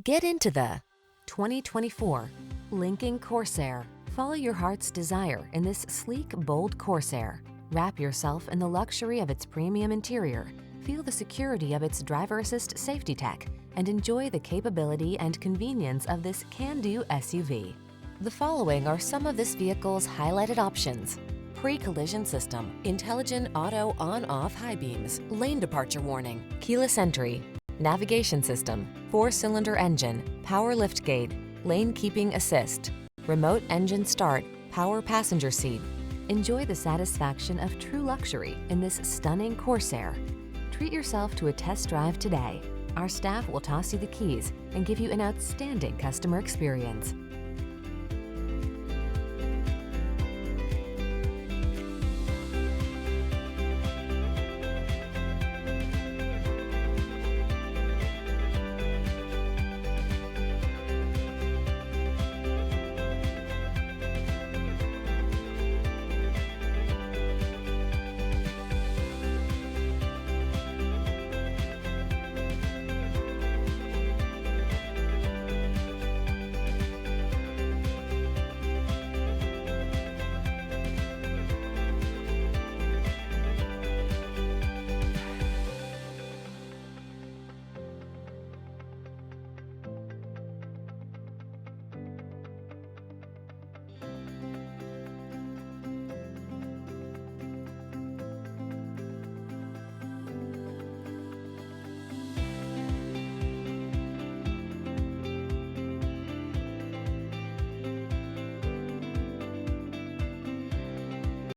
Get into the 2024 Lincoln Corsair. Follow your heart's desire in this sleek, bold Corsair. Wrap yourself in the luxury of its premium interior, feel the security of its driver assist safety tech, and enjoy the capability and convenience of this can-do SUV. The following are some of this vehicle's highlighted options: pre-collision system, intelligent auto on-off high beams, lane departure warning, keyless entry, navigation system, 4-cylinder engine, power liftgate, lane keeping assist, remote engine start, power passenger seat. Enjoy the satisfaction of true luxury in this stunning Corsair. Treat yourself to a test drive today. Our staff will toss you the keys and give you an outstanding customer experience.